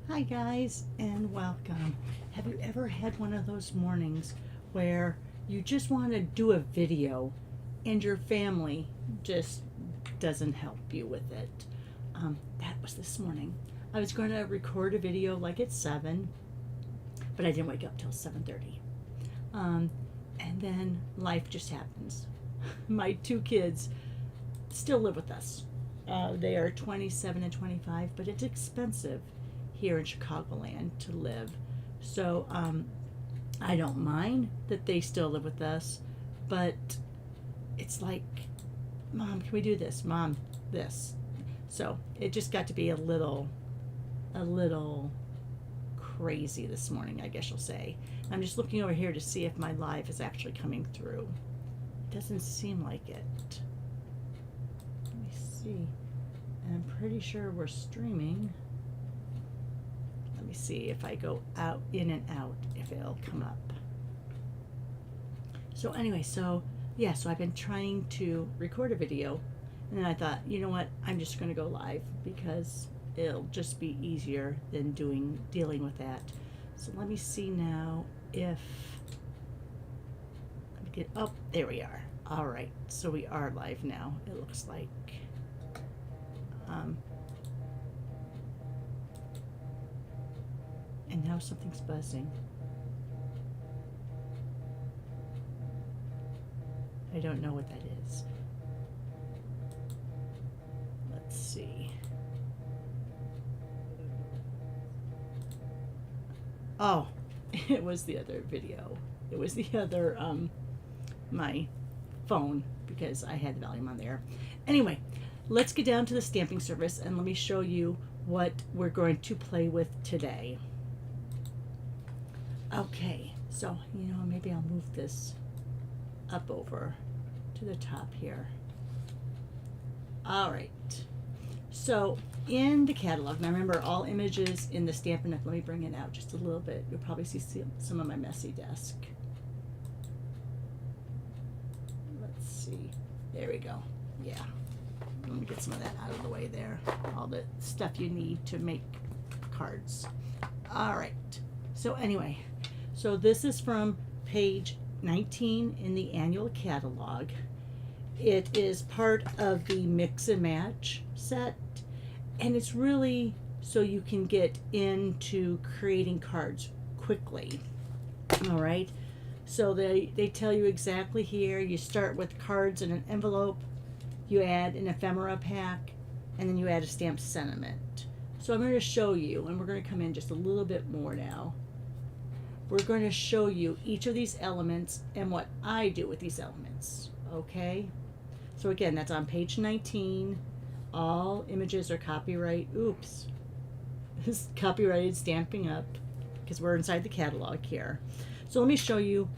Hi, guys, and welcome. Have you ever had one of those mornings where you just want to do a video and your family just doesn't help you with it? That was this morning. I was going to record a video like at 7, but I didn't wake up till 7:30. Um, and then life just happens. My two kids still live with us. They are 27 and 25, but it's expensive here in Chicagoland to live. So I don't mind that they still live with us, but it's like, Mom, can we do this? Mom, this. So it just got to be a little crazy this morning, I guess you'll say. I'm just looking over here to see if my live is actually coming through. It doesn't seem like it. Let me see. And I'm pretty sure we're streaming. Let me see if I go out, in and out, if it'll come up. So anyway, so I've been trying to record a video, and then I thought, you know what, I'm just going to go live because it'll just be easier than dealing with that. So let me see now if oh, there we are. All right, so we are live now, it looks like. And now something's buzzing. I don't know what that is. Let's see. Oh, it was the other video. It was the other, my phone, because I had the volume on there. Anyway, let's get down to the stamping service and let me show you what we're going to play with today. Okay, so, maybe I'll move this up over to the top here. All right. So in the catalog, now remember, all images in the Stampin' Up. Let me bring it out just a little bit. You'll probably see some of my messy desk. Let's see. There we go. Yeah. Let me get some of that out of the way there. All the stuff you need to make cards. All right. So anyway, so this is from page 19 in the annual catalog. It is part of the mix and match set, and it's really so you can get into creating cards quickly. All right, so they tell you exactly here. You start with cards in an envelope, you add an ephemera pack, and then you add a stamped sentiment. So I'm going to show you, and we're going to come in just a little bit more now. We're going to show you each of these elements and what I do with these elements, okay? So again, that's on page 19. All images are copyright, oops, copyrighted Stampin' Up, because we're inside the catalog here. So let me show you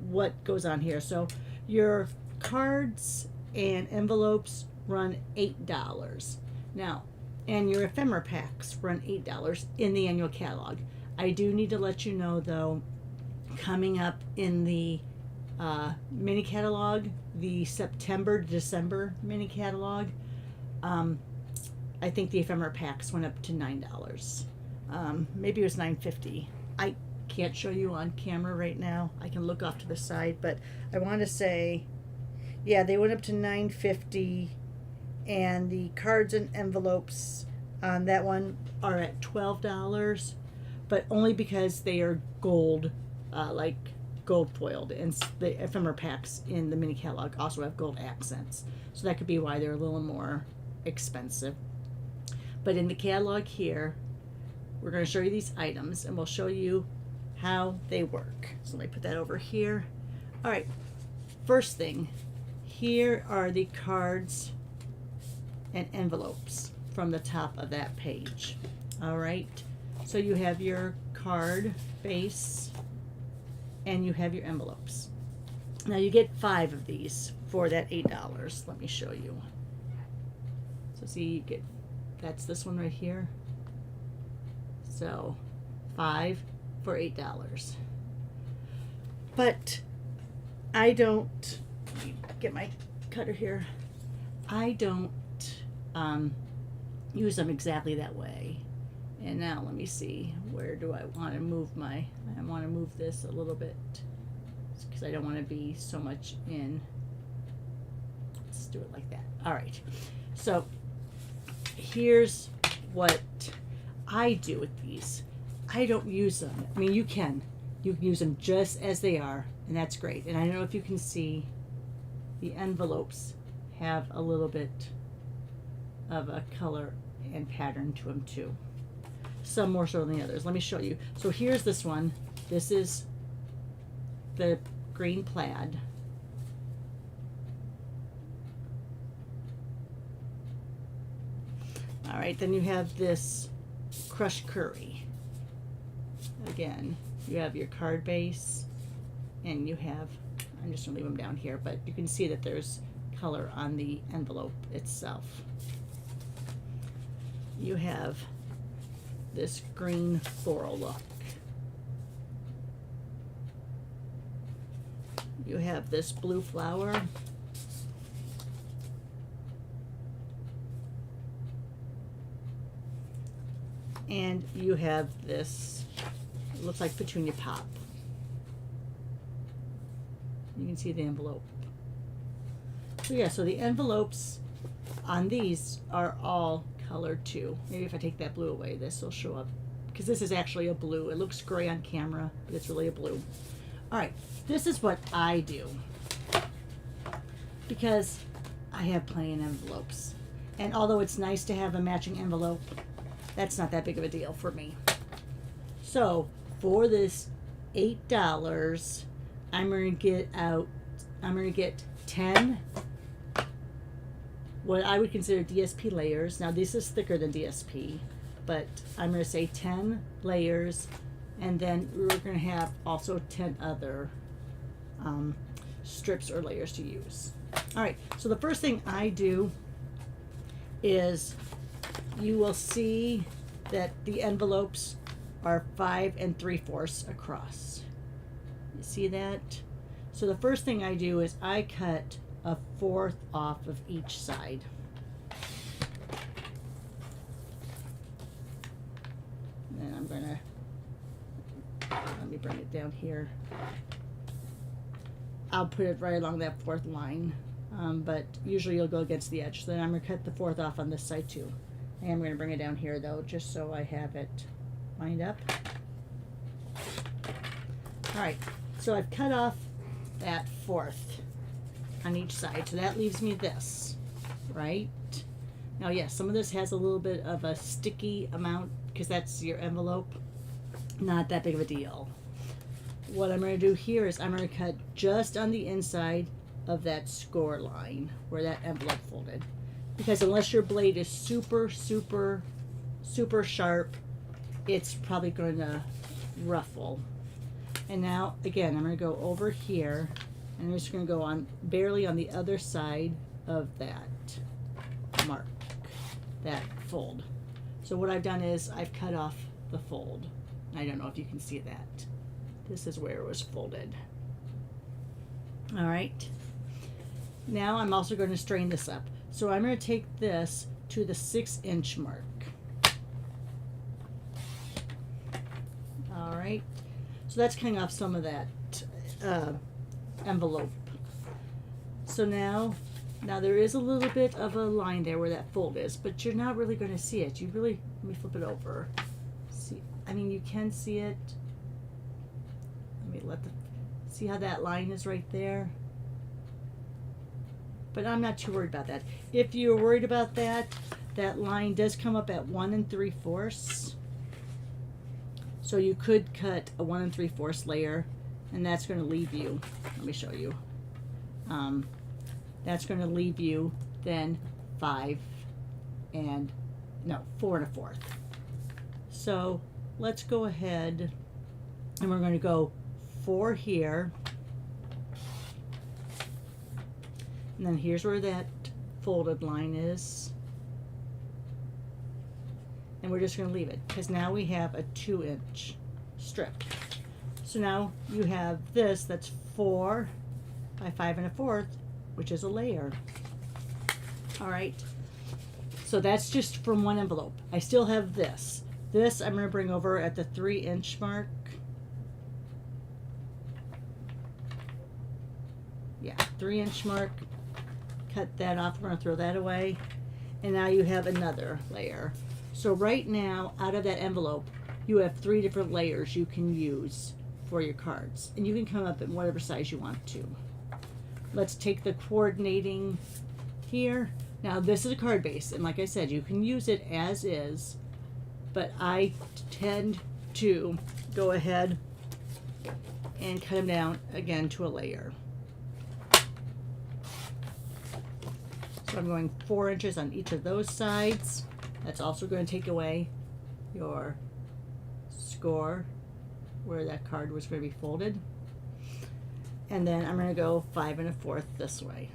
what goes on here. So your cards and envelopes run $8. Now, and your ephemera packs run $8 in the annual catalog. I do need to let you know, though, coming up in the mini catalog, the September to December mini catalog, I think the ephemera packs went up to $9. Maybe it was $9.50. I can't show you on camera right now. I can look off to the side, but I want to say, yeah, they went up to $9.50, and the cards and envelopes on that one are at $12. But only because they are gold, like gold foiled, and the ephemera packs in the mini catalog also have gold accents. So that could be why they're a little more expensive. But in the catalog here, we're going to show you these items, and we'll show you how they work. So let me put that over here. All right, first thing, here are the cards and envelopes from the top of that page. All right. So you have your card base and you have your envelopes. Now you get 5 of these for that $8. Let me show you. So see, you get, that's this one right here. So 5 for $8. But I don't, let me get my cutter here. I don't use them exactly that way. And now let me see, where do I want to move I want to move this a little bit because I don't want to be so much in. Let's do it like that. All right. So here's what I do with these. I don't use them. I mean, you can use them just as they are, and that's great. And I don't know if you can see the envelopes have a little bit of a color and pattern to them too. Some more so than the others. Let me show you. So here's this one. This is the green plaid. All right, then you have this crushed curry. Again, you have your card base, and you have, I'm just gonna leave them down here, but you can see that there's color on the envelope itself. You have this green floral look. You have this blue flower. And you have this, it looks like petunia pop. You can see the envelope. So yeah, so the envelopes on these are all colored too. Maybe if I take that blue away, this will show up. Because this is actually a blue. It looks gray on camera, but it's really a blue. All right, this is what I do. Because I have plenty of envelopes. And although it's nice to have a matching envelope, that's not that big of a deal for me. So for this $8, I'm going to get 10 what I would consider DSP layers. Now this is thicker than DSP, but I'm going to say 10 layers, and then we're going to have also 10 other strips or layers to use. All right, so the first thing I do is, you will see that the envelopes are 5 3/4 across. You see that? So the first thing I do is I cut 1/4 off of each side. And then I'm gonna, let me bring it down here. I'll put it right along that 4th line, but usually you'll go against the edge. So then I'm gonna cut the 4th off on this side too. And I'm gonna bring it down here though, just so I have it lined up. All right, so I've cut off that 4th on each side, so that leaves me this, right? Now, yes, some of this has a little bit of a sticky amount because that's your envelope. Not that big of a deal. What I'm going to do here is I'm going to cut just on the inside of that score line where that envelope folded. Because unless your blade is super, super, super sharp, it's probably going to ruffle. And now, again, I'm going to go over here, and I'm just going to go on barely on the other side of that mark, that fold. So what I've done is I've cut off the fold. I don't know if you can see that. This is where it was folded. All right. Now I'm also going to strain this up. So I'm going to take this to the 6-inch mark. All right. So that's cutting off some of that envelope. So now there is a little bit of a line there where that fold is, but you're not really going to see it. You really, let me flip it over. See, I mean, you can see it. Let me see how that line is right there. But I'm not too worried about that. If you're worried about that, that line does come up at 1 3/4. So you could cut a 1 3/4 layer, and that's going to leave you, let me show you. That's going to leave you then 4 1/4. So let's go ahead and we're going to go 4 here. And then here's where that folded line is. And we're just going to leave it because now we have a 2-inch strip. So now you have this that's 4 by 5 1/4, which is a layer. All right. So that's just from one envelope. I still have this. This I'm going to bring over at the 3-inch mark. Yeah, 3-inch mark. Cut that off. We're going to throw that away. And now you have another layer. So right now, out of that envelope, you have 3 different layers you can use for your cards. And you can come up in whatever size you want to. Let's take the coordinating here. Now this is a card base, and like I said, you can use it as is, but I tend to go ahead and cut them down again to a layer. So I'm going 4 inches on each of those sides. That's also going to take away your score where that card was going to be folded. And then I'm going to go 5 1/4 this way.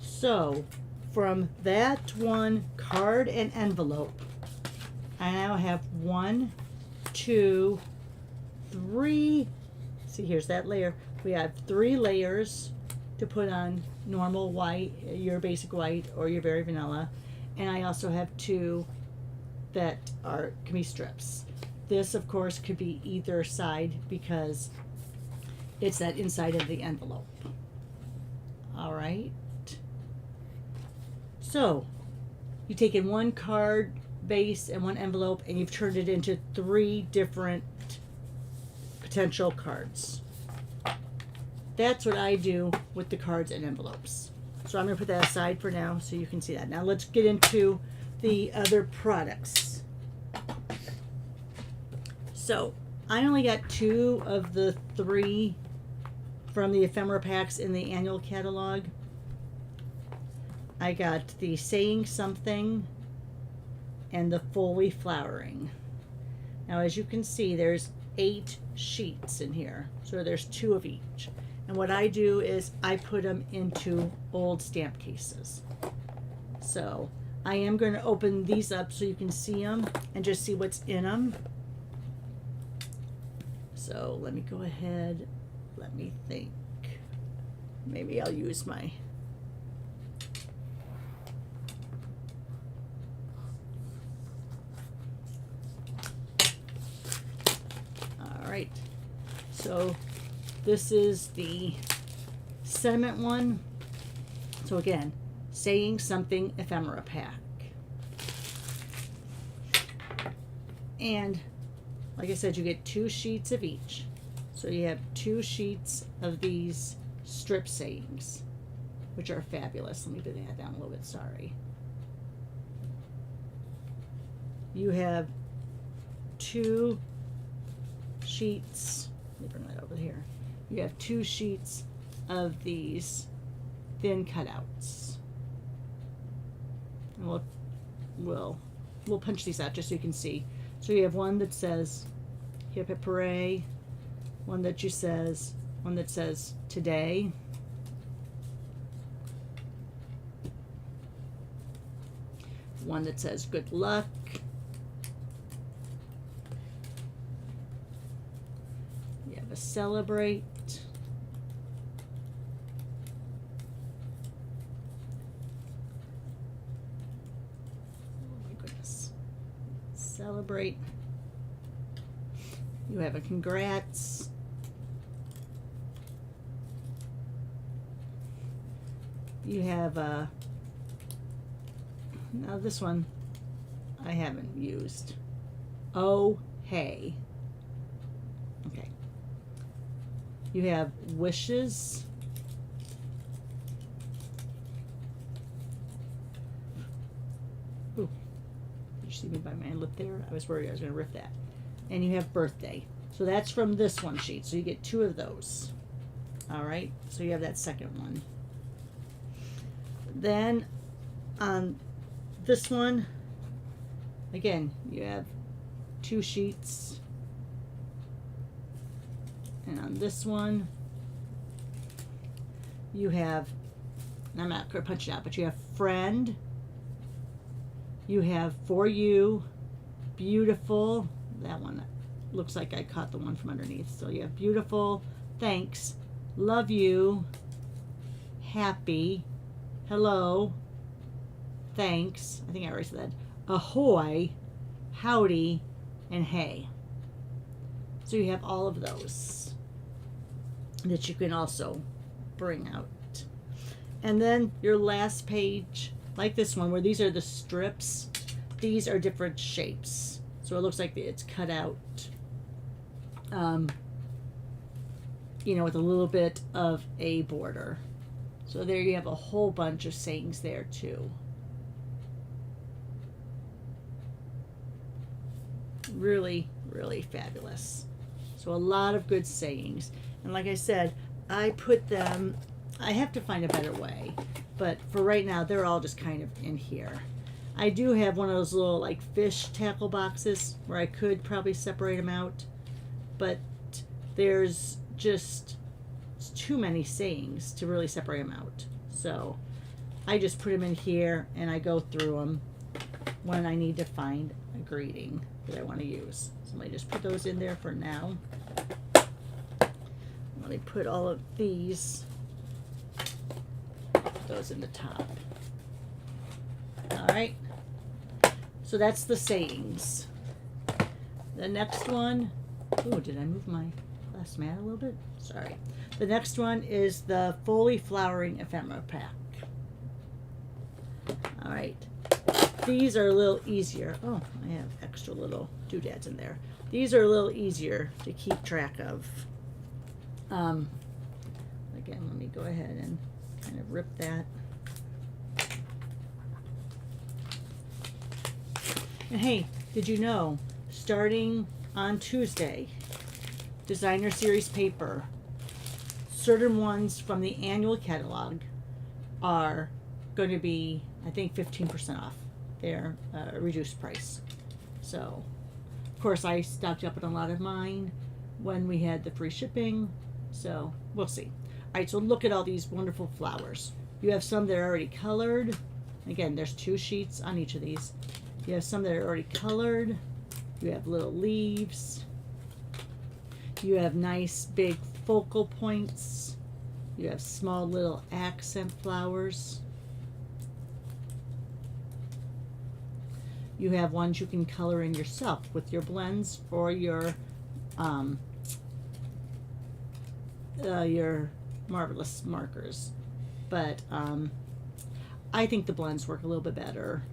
So from that one card and envelope, I now have 1, 2, 3. See, here's that layer. We have 3 layers to put on normal white, your basic white, or your very vanilla. And I also have 2 that can be strips. This, of course, could be either side because it's that inside of the envelope. All right. So you've taken one card base and one envelope, and you've turned it into 3 different potential cards. That's what I do with the cards and envelopes. So I'm going to put that aside for now so you can see that. Now let's get into the other products. So I only got 2 of the 3 from the ephemera packs in the annual catalog. I got the Saying Something and the Fully Flowering. Now as you can see, there's 8 sheets in here, so there's 2 of each. And what I do is I put them into old stamp cases. So I am going to open these up so you can see them and just see what's in them. So let me go ahead, let me think. Maybe I'll use my Alright, so this is the sentiment one. So again, Saying Something ephemera pack. And like I said, you get 2 sheets of each. So you have 2 sheets of these strip sayings, which are fabulous. Let me bring that down a little bit, sorry. You have 2 sheets, let me bring that over here. You have 2 sheets of these thin cutouts. And we'll punch these out just so you can see. So you have one that says hip hip hooray, one that says today, one that says good luck, you have a celebrate, oh my goodness, celebrate, you have a congrats, you have a, now this one I haven't used, oh hey, okay, you have wishes, ooh, did you see me by my lip there? I was worried I was going to rip that. And you have birthday. So that's from this one sheet. So you get 2 of those. All right. So you have that second one. Then on this one, again, you have 2 sheets. And on this one, you have, I'm not going to punch it out, but you have friend. You have for you, beautiful. That one looks like I caught the one from underneath. So you have beautiful, thanks, love you, happy, hello, thanks, I think I already said that, ahoy, howdy, and hey. So you have all of those that you can also bring out. And then your last page, like this one, where these are the strips, these are different shapes. So it looks like it's cut out, you know, with a little bit of a border. So there you have a whole bunch of sayings there too. Really, really fabulous. So a lot of good sayings. And like I said, I put them, I have to find a better way, but for right now, they're all just kind of in here. I do have one of those little like fish tackle boxes where I could probably separate them out, but there's just too many sayings to really separate them out. So I just put them in here and I go through them when I need to find a greeting that I want to use. So let me just put those in there for now. Let me put all of these, put those in the top. All right. So that's the sayings. The next one, oh, did I move my glass mat a little bit? Sorry. The next one is the Foley Flowering Ephemera Pack. All right. These are a little easier. Oh, I have extra little doodads in there. These are a little easier to keep track of. Again, let me go ahead and kind of rip that. And hey, did you know, starting on Tuesday, Designer Series paper, certain ones from the annual catalog are going to be, I think, 15% off their reduced price. So, of course, I stocked up on a lot of mine when we had the free shipping. So, we'll see. All right, so look at all these wonderful flowers. You have some that are already colored. Again, there's 2 sheets on each of these. You have some that are already colored. You have little leaves. You have nice big focal points. You have small little accent flowers. You have ones you can color in yourself with your blends or your Marvelous markers. But I think the blends work a little bit better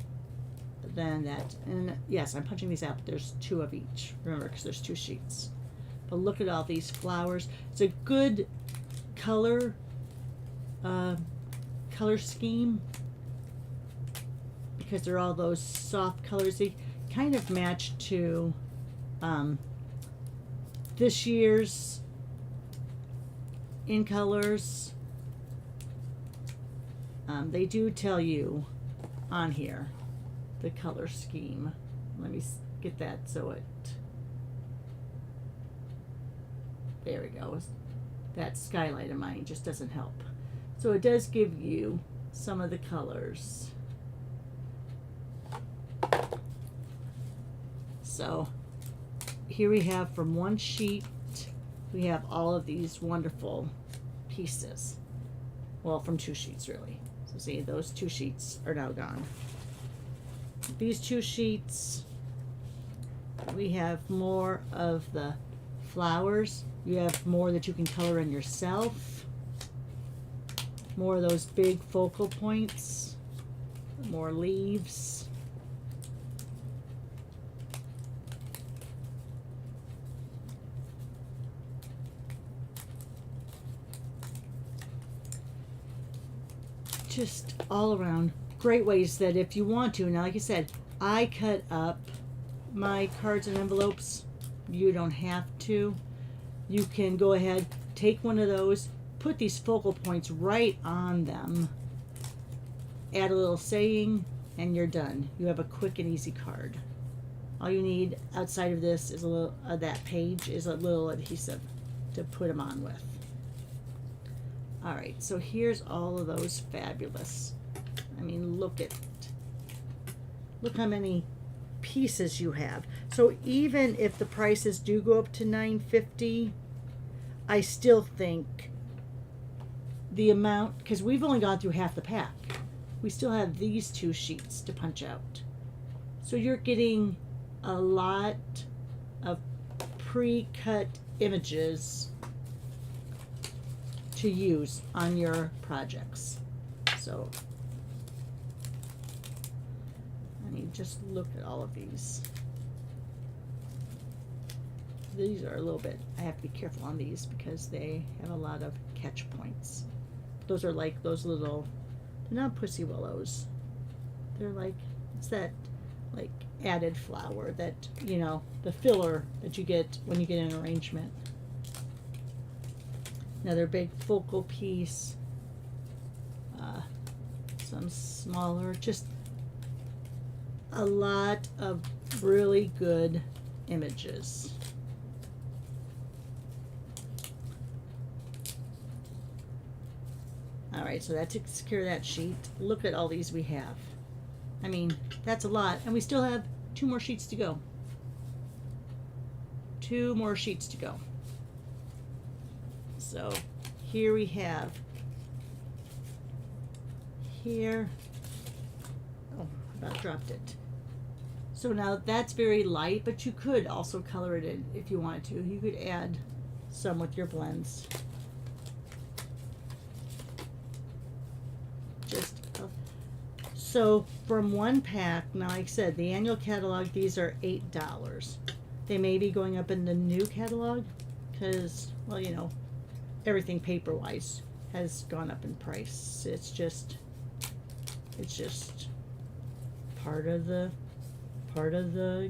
than that. And yes, I'm punching these out, but there's 2 of each. Remember, because there's 2 sheets. But look at all these flowers. It's a good color scheme because they're all those soft colors. They kind of match to this year's In Colors. They do tell you on here the color scheme. Let me get that so it, there we go. That skylight of mine just doesn't help. So it does give you some of the colors. So here we have from one sheet, we have all of these wonderful pieces. Well, from 2 sheets really. So see, those 2 sheets are now gone. These 2 sheets, we have more of the flowers. You have more that you can color in yourself. More of those big focal points. More leaves. Just all around great ways that if you want to. Now, like I said, I cut up my cards and envelopes. You don't have to. You can go ahead, take one of those, put these focal points right on them, add a little saying, and you're done. You have a quick and easy card. All you need outside of this is a little, that page is a little adhesive to put them on with. All right, so here's all of those fabulous. I mean, look how many pieces you have. So even if the prices do go up to $9.50, I still think the amount, because we've only gone through half the pack. We still have these 2 sheets to punch out. So you're getting a lot of pre-cut images to use on your projects. So I mean, just look at all of these. These are a little bit, I have to be careful on these because they have a lot of catch points. Those are like those little, they're not pussy willows. They're like, it's that like added flower that, you know, the filler that you get when you get an arrangement. Another big focal piece. Some smaller, just a lot of really good images. All right, so that takes care of that sheet. Look at all these we have. I mean, that's a lot, and we still have 2 more sheets to go. 2 more sheets to go. So here we have, here, oh, about dropped it. So now that's very light, but you could also color it in if you wanted to. You could add some with your blends. So from 1 pack, now like I said, the annual catalog, these are $8. They may be going up in the new catalog because, well, you know, everything paper-wise has gone up in price. It's just part of the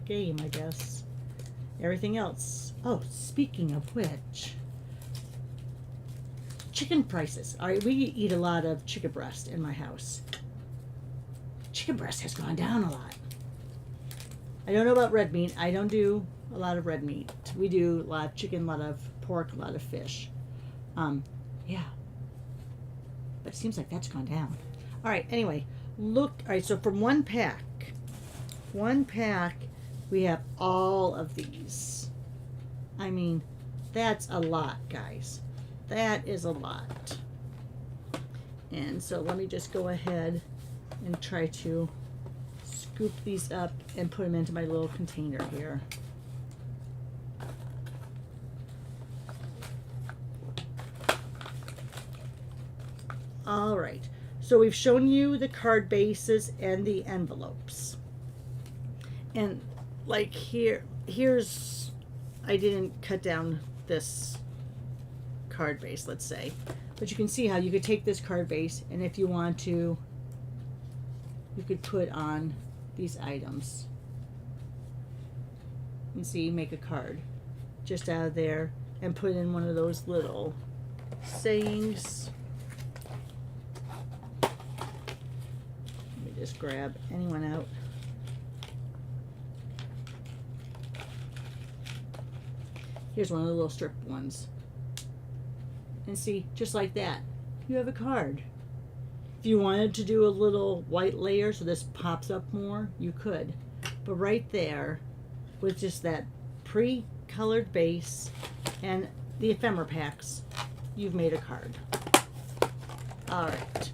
game, I guess. Everything else. Oh, speaking of which, chicken prices. All right, we eat a lot of chicken breast in my house. Chicken breast has gone down a lot. I don't know about red meat. I don't do a lot of red meat. We do a lot of chicken, a lot of pork, a lot of fish. Yeah. But it seems like that's gone down. All right, anyway, look. All right, so from 1 pack, we have all of these. I mean, that's a lot, guys. That is a lot. And so let me just go ahead and try to scoop these up and put them into my little container here. All right, so we've shown you the card bases and the envelopes. And like here's, I didn't cut down this card base, let's say, but you can see how you could take this card base, and if you want to, you could put on these items and see, make a card just out of there and put in one of those little sayings. Let me just grab anyone out. Here's one of the little strip ones. And see, just like that, you have a card. If you wanted to do a little white layer so this pops up more, you could. But right there, with just that pre-colored base and the ephemera packs, you've made a card. All right.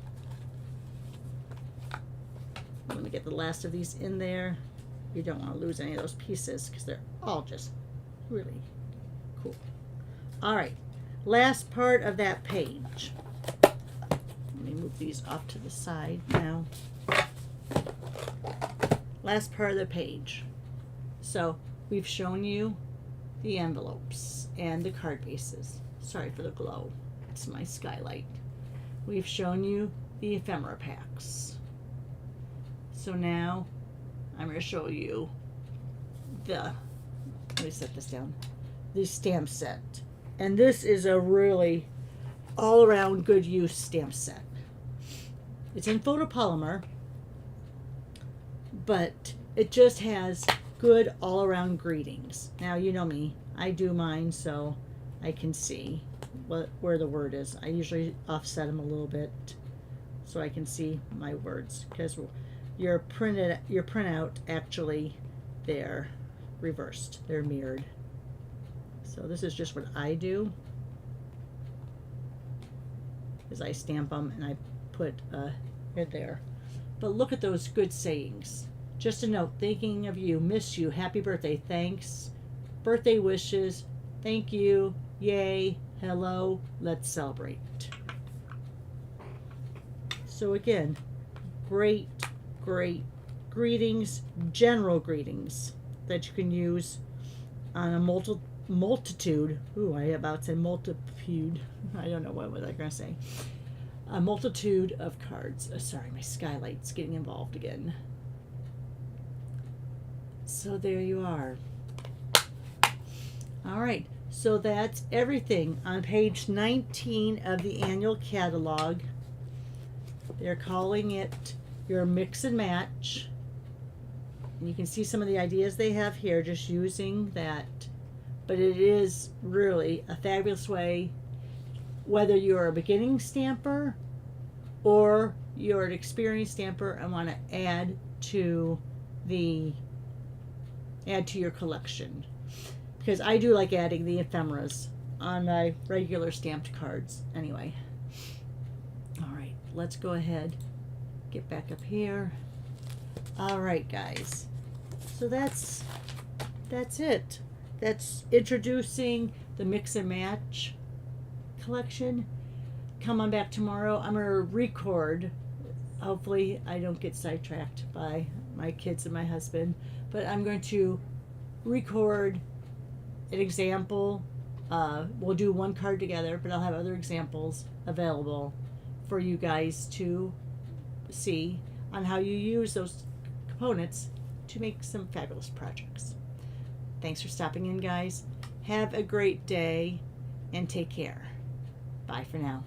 I'm gonna get the last of these in there. You don't want to lose any of those pieces because they're all just really cool. All right, last part of that page. Let me move these off to the side now. Last part of the page. So we've shown you the envelopes and the card bases. Sorry for the glow. It's my skylight. We've shown you the ephemera packs. So now I'm going to show you let me set this down, the stamp set. And this is a really all-around good use stamp set. It's in photopolymer, but it just has good all-around greetings. Now, you know me, I do mine so I can see where the word is. I usually offset them a little bit so I can see my words, because your printout actually, they're reversed, they're mirrored. So this is just what I do. as I stamp them and I put it there. But look at those good sayings. Just a note, thinking of you, miss you, happy birthday, thanks, birthday wishes, thank you, yay, hello, let's celebrate. So again, great greetings, general greetings that you can use on a multitude. Ooh, I about said multitude. I don't know what was I going to say. A multitude of cards. Sorry, my skylight's getting involved again. So there you are. All right, so that's everything on page 19 of the annual catalog. They're calling it your mix and match. And you can see some of the ideas they have here just using that. But it is really a fabulous way, whether you're a beginning stamper or you're an experienced stamper and want to add to your collection. Because I do like adding the ephemeras on my regular stamped cards anyway. All right, let's go ahead, get back up here. All right, guys. So that's it. That's introducing the mix and match collection. Come on back tomorrow. I'm going to record. Hopefully I don't get sidetracked by my kids and my husband. But I'm going to record an example. We'll do one card together, but I'll have other examples available for you guys to see on how you use those components to make some fabulous projects. Thanks for stopping in, guys. Have a great day and take care. Bye for now.